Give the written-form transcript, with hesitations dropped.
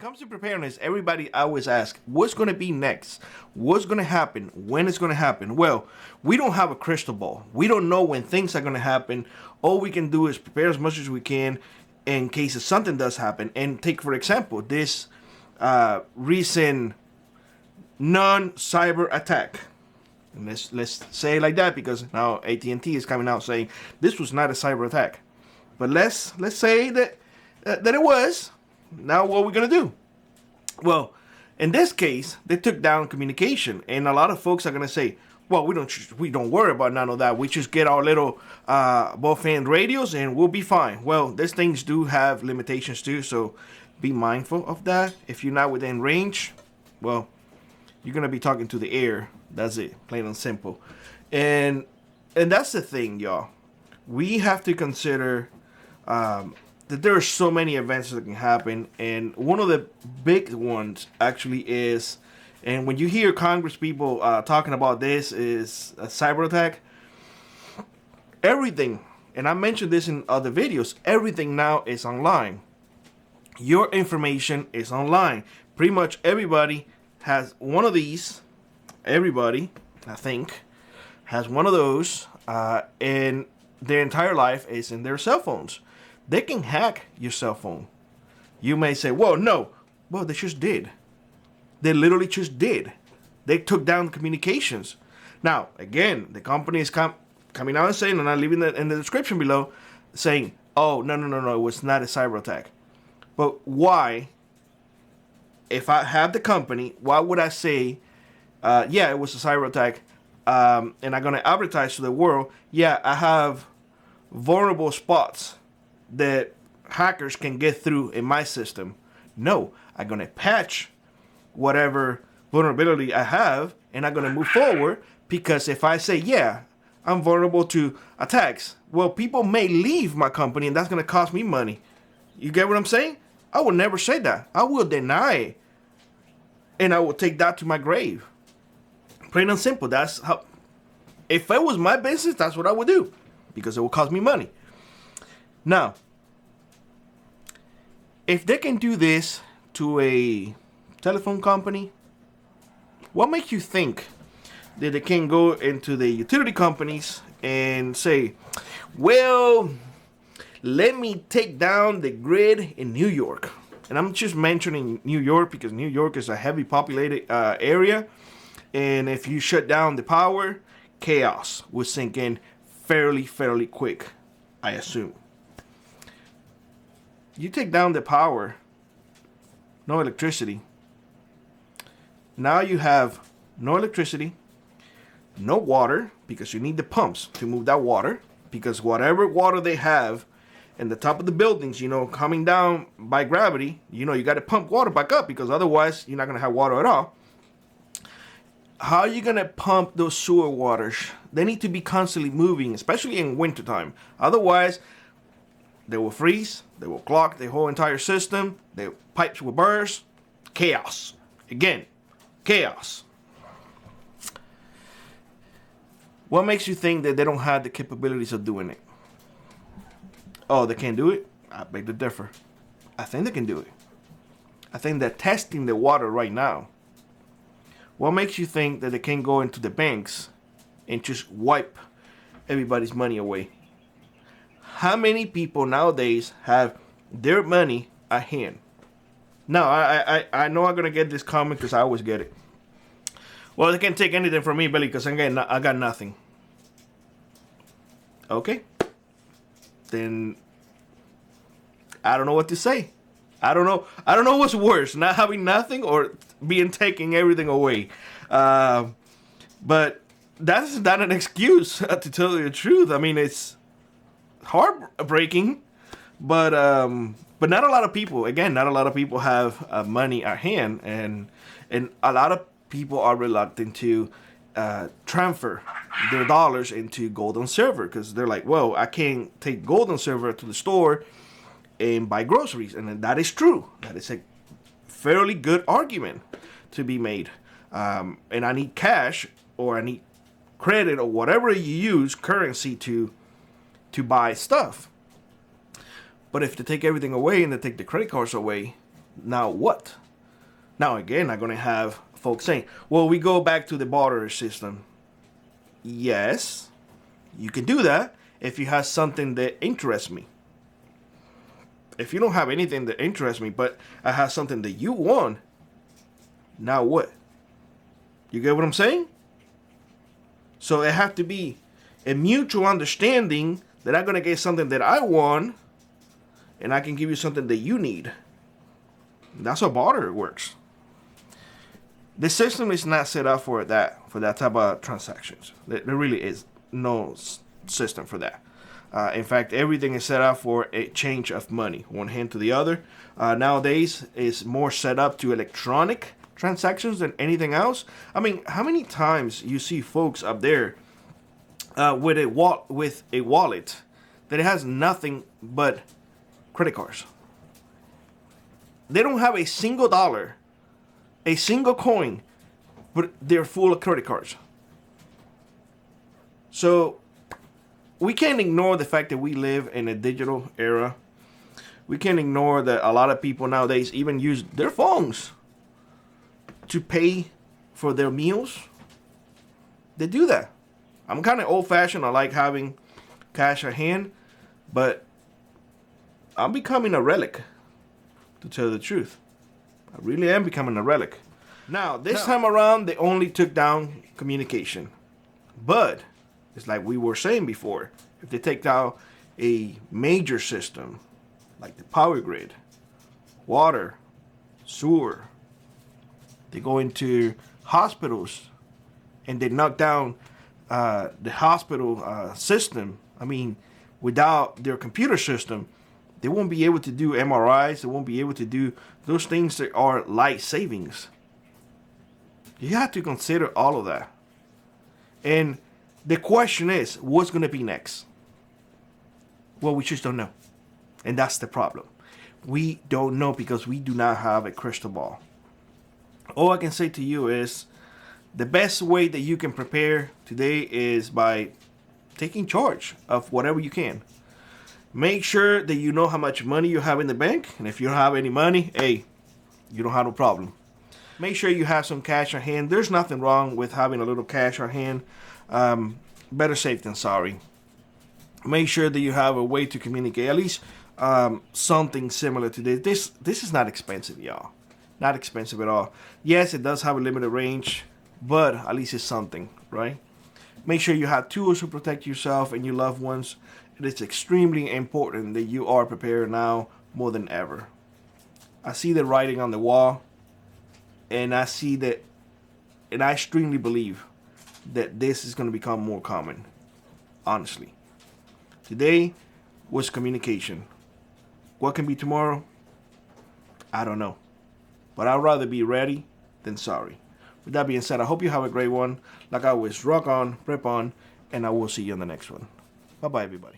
comes to preparedness, everybody always asks, what's going to be next? What's going to happen? When it's going to happen? Well, we don't have a crystal ball. We don't know when things are going to happen. All we can do is prepare as much as we can in case if something does happen. And take, for example, this recent non-cyber attack. And let's say it like that, because now AT&T is coming out saying this was not a cyber attack. But let's say that it was. Now what are we going to do? Well, in this case, they took down communication, and a lot of folks are going to say, well, we don't worry about none of that. We just get our little band radios and we'll be fine. Well, these things do have limitations too, so be mindful of that. If you're not within range, well, you're going to be talking to the air. That's it, plain and simple. And that's the thing, y'all. We have to consider that there are so many events that can happen, and one of the big ones actually is, and when you hear Congress people talking about this, is a cyber attack. Everything, and I mentioned this in other videos, everything now is online. Your information is online. Pretty much everybody has one of these. Everybody, I think, has one of those, and their entire life is in their cell phones. They can hack your cell phone. You may say, well, no. Well, they just did. They literally just did. They took down communications. Now, again, the company is coming out and saying, and I'll leave it in the description below, saying, oh, no, it was not a cyber attack. But why, if I have the company, why would I say, yeah, it was a cyber attack, and I'm going to advertise to the world, yeah, I have vulnerable spots that hackers can get through in my system? No, I'm going to patch whatever vulnerability I have, and I'm going to move forward, because if I say, yeah, I'm vulnerable to attacks, well, people may leave my company, and that's going to cost me money. You get what I'm saying? I will never say that. I will deny it, and I will take that to my grave. Plain and simple. That's how, if it was my business, that's what I would do, because it will cost me money. Now, if they can do this to a telephone company, what makes you think that they can go into the utility companies and say, well, let me take down the grid in New York? And I'm just mentioning New York because New York is a heavy populated area. And if you shut down the power, chaos will sink in fairly quick, I assume. You take down the power, no electricity. Now you have no electricity, no water, because you need the pumps to move that water, because whatever water they have in the top of the buildings, coming down by gravity, you got to pump water back up, because otherwise you're not going to have water at all. How are you going to pump those sewer waters? They need to be constantly moving, especially in wintertime. Otherwise, they will freeze. They will clog the whole entire system. The pipes will burst. Chaos. Again, chaos. What makes you think that they don't have the capabilities of doing it? Oh, they can't do it? I beg to differ. I think they can do it. I think they're testing the water right now. What makes you think that they can go into the banks and just wipe everybody's money away? How many people nowadays have their money at hand? Now, I know I'm going to get this comment because I always get it. Well, they can't take anything from me, Billy, because I got nothing. Okay. Then I don't know what to say. I don't know what's worse, not having nothing or being taking everything away. But that's not an excuse, to tell you the truth. I mean, it's heartbreaking, but not a lot of people. Again, not a lot of people have money at hand, and a lot of people are reluctant to transfer their dollars into gold and silver, because they're like, well, I can't take gold and silver to the store and buy groceries. And that is true. That is a fairly good argument to be made. And I need cash, or I need credit, or whatever you use, currency to buy stuff. But if they take everything away and they take the credit cards away, Now what? Now again, I'm going to have folks saying, well, we go back to the barter system. Yes, you can do that if you have something that interests me. If you don't have anything that interests me, but I have something that you want, now what? You get what I'm saying? So it have to be a mutual understanding that I'm going to get something that I want, and I can give you something that you need. That's how barter works. The system is not set up for that type of transactions. There really is no system for that. In fact, everything is set up for a change of money, one hand to the other. Nowadays, it's more set up to electronic transactions than anything else. I mean, how many times you see folks up there with a wallet that has nothing but credit cards? They don't have a single dollar, a single coin, but they're full of credit cards. So we can't ignore the fact that we live in a digital era. We can't ignore that a lot of people nowadays even use their phones to pay for their meals. They do that. I'm kind of old-fashioned. I like having cash at hand, but I'm becoming a relic, to tell the truth. I really am becoming a relic. Now, this time around, they only took down communication. But it's like we were saying before. If they take down a major system, like the power grid, water, sewer, they go into hospitals and they knock down the hospital system. I mean, without their computer system, they won't be able to do MRIs. They won't be able to do those things that are life savings. You have to consider all of that. And the question is, what's going to be next? Well, we just don't know. And that's the problem. We don't know because we do not have a crystal ball. All I can say to you is the best way that you can prepare today is by taking charge of whatever you can. Make sure that you know how much money you have in the bank. And if you don't have any money, hey, you don't have no problem. Make sure you have some cash on hand. There's nothing wrong with having a little cash on hand. Better safe than sorry. Make sure that you have a way to communicate. At least something similar to this. This is not expensive, y'all. Not expensive at all. Yes, it does have a limited range, but at least it's something, right? Make sure you have tools to protect yourself and your loved ones. It is extremely important that you are prepared now more than ever. I see the writing on the wall, and I see that, and I extremely believe that this is going to become more common, honestly. Today was communication. What can be tomorrow? I don't know. But I'd rather be ready than sorry. With that being said, I hope you have a great one. Like always, rock on, prep on, and I will see you on the next one. Bye-bye, everybody.